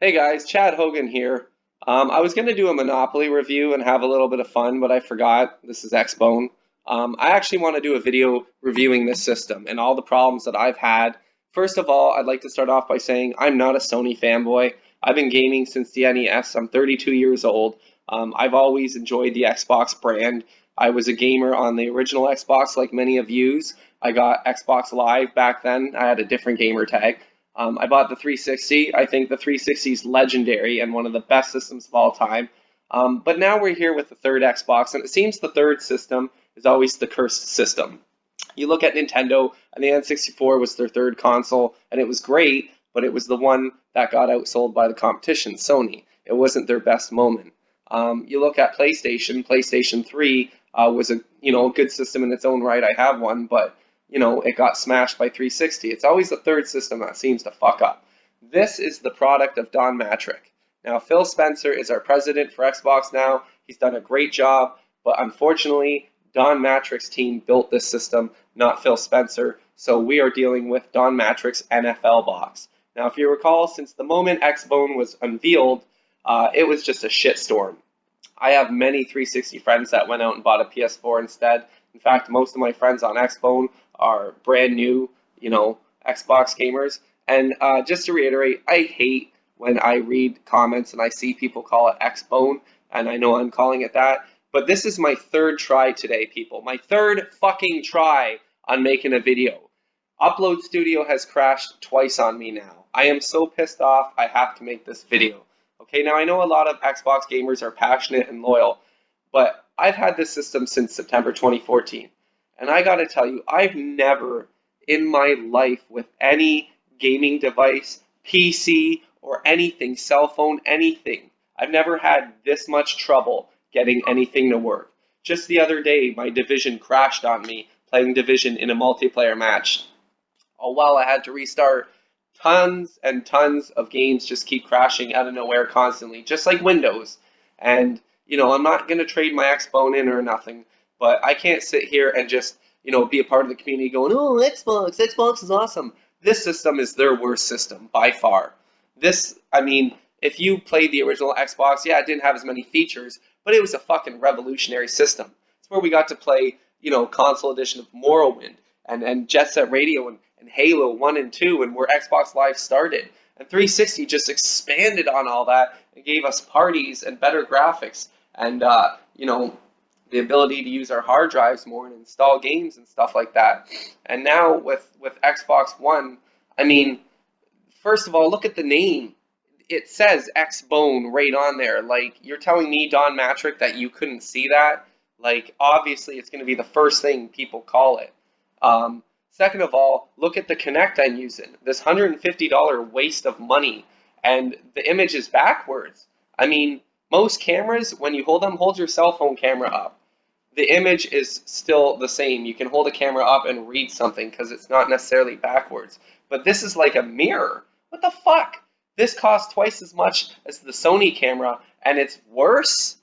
Hey guys, Chad Hogan here. I was going to do a Monopoly review and have a little bit of fun, but I forgot. This is Xbone. I actually want to do a video reviewing this system and all the problems that I've had. First of all, I'd like to start off by saying I'm not a Sony fanboy. I've been gaming since the NES. I'm 32 years old. I've always enjoyed the Xbox brand. I was a gamer on the original Xbox like many of yous. I got Xbox Live back then. I had a different gamer tag. I bought the 360. I think the 360 is legendary and one of the best systems of all time. But now we're here with the third Xbox, and it seems the third system is always the cursed system. You look at Nintendo, and the N64 was their third console, and it was great, but it was the one that got outsold by the competition, Sony. It wasn't their best moment. You look at PlayStation. PlayStation 3 was a good system in its own right. I have one, but it got smashed by 360. It's always the third system that seems to fuck up. This is the product of Don Matrick. Now, Phil Spencer is our president for Xbox now. He's done a great job, but unfortunately, Don Matrick's team built this system, not Phil Spencer, so we are dealing with Don Matrick's NFL box. Now, if you recall, since the moment Xbone was unveiled, it was just a shitstorm. I have many 360 friends that went out and bought a PS4 instead. In fact, most of my friends on Xbone are brand new, Xbox gamers. And just to reiterate, I hate when I read comments and I see people call it Xbone, and I know I'm calling it that. But this is my third try today, people. My third fucking try on making a video. Upload Studio has crashed twice on me now. I am so pissed off, I have to make this video. Okay, now I know a lot of Xbox gamers are passionate and loyal, but I've had this system since September 2014. And I gotta tell you, I've never in my life with any gaming device, PC, or anything, cell phone, anything, I've never had this much trouble getting anything to work. Just the other day, my Division crashed on me playing Division in a multiplayer match. Oh well, I had to restart. Tons and tons of games just keep crashing out of nowhere constantly, just like Windows. And, I'm not going to trade my Xbone in or nothing, but I can't sit here and just, be a part of the community going, oh, Xbox is awesome. This system is their worst system by far. If you played the original Xbox, yeah, it didn't have as many features, but it was a fucking revolutionary system. It's where we got to play, console edition of Morrowind and Jet Set Radio and Halo 1 and 2 and where Xbox Live started. And 360 just expanded on all that and gave us parties and better graphics and, the ability to use our hard drives more and install games and stuff like that. And now with Xbox One, first of all, look at the name. It says Xbone right on there. Like, you're telling me, Don Matrick, that you couldn't see that? Like, obviously, it's going to be the first thing people call it. Second of all, look at the Kinect I'm using. This $150 waste of money, and the image is backwards. Most cameras, when you hold them, hold your cell phone camera up. The image is still the same. You can hold a camera up and read something because it's not necessarily backwards. But this is like a mirror. What the fuck? This costs twice as much as the Sony camera, and it's worse?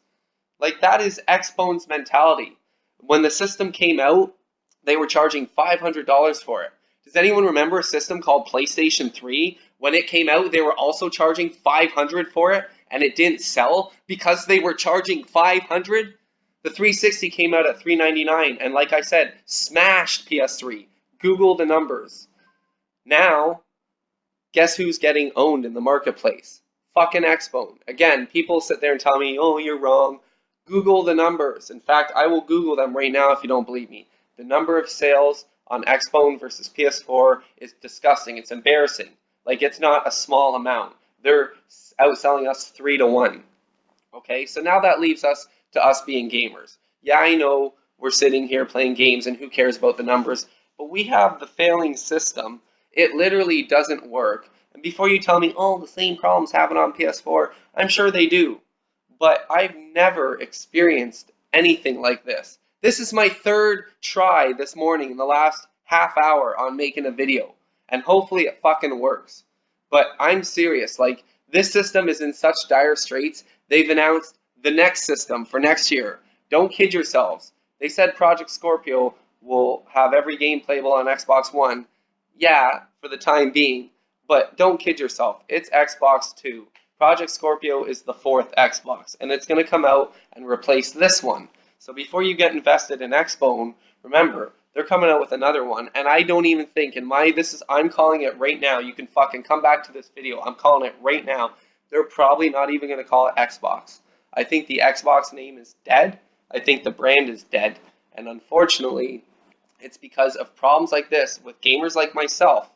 Like, that is Xbone's mentality. When the system came out, they were charging $500 for it. Does anyone remember a system called PlayStation 3? When it came out, they were also charging $500 for it, and it didn't sell because they were charging $500? The 360 came out at $399, and like I said, smashed PS3. Google the numbers. Now, guess who's getting owned in the marketplace? Fucking Xbone. Again, people sit there and tell me, oh, you're wrong. Google the numbers. In fact, I will Google them right now if you don't believe me. The number of sales on Xbone versus PS4 is disgusting. It's embarrassing. Like, it's not a small amount. They're outselling us 3-1. Okay, so now that leaves us to us being gamers. Yeah, I know we're sitting here playing games and who cares about the numbers, but we have the failing system. It literally doesn't work. And before you tell me, oh, the same problems happen on PS4, I'm sure they do. But I've never experienced anything like this. This is my third try this morning in the last half hour on making a video. And hopefully it fucking works. But I'm serious. Like, this system is in such dire straits, they've announced the next system for next year. Don't kid yourselves. They said Project Scorpio will have every game playable on Xbox One. Yeah, for the time being. But don't kid yourself. It's Xbox 2. Project Scorpio is the 4th Xbox, and it's going to come out and replace this one. So before you get invested in Xbone, remember, they're coming out with another one, and I don't even think I'm calling it right now. You can fucking come back to this video. I'm calling it right now. They're probably not even going to call it Xbox. I think the Xbox name is dead. I think the brand is dead. And unfortunately, it's because of problems like this with gamers like myself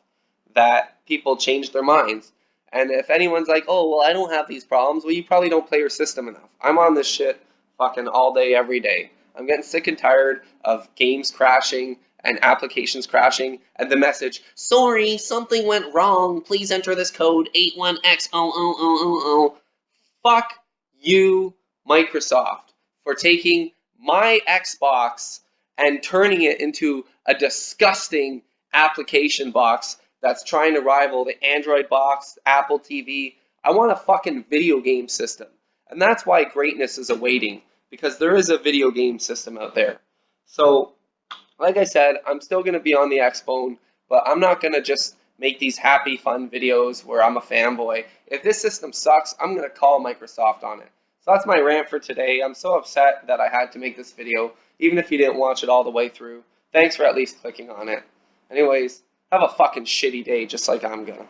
that people change their minds. And if anyone's like, oh, well, I don't have these problems, well, you probably don't play your system enough. I'm on this shit fucking all day, every day. I'm getting sick and tired of games crashing and applications crashing and the message, sorry, something went wrong. Please enter this code 81X0000. Fuck you, Microsoft, for taking my Xbox and turning it into a disgusting application box that's trying to rival the Android box, Apple TV. I want a fucking video game system. And that's why greatness is awaiting, because there is a video game system out there. So, like I said, I'm still going to be on the Xbone, but I'm not going to just make these happy, fun videos where I'm a fanboy. If this system sucks, I'm going to call Microsoft on it. So that's my rant for today. I'm so upset that I had to make this video, even if you didn't watch it all the way through. Thanks for at least clicking on it. Anyways, have a fucking shitty day just like I'm gonna.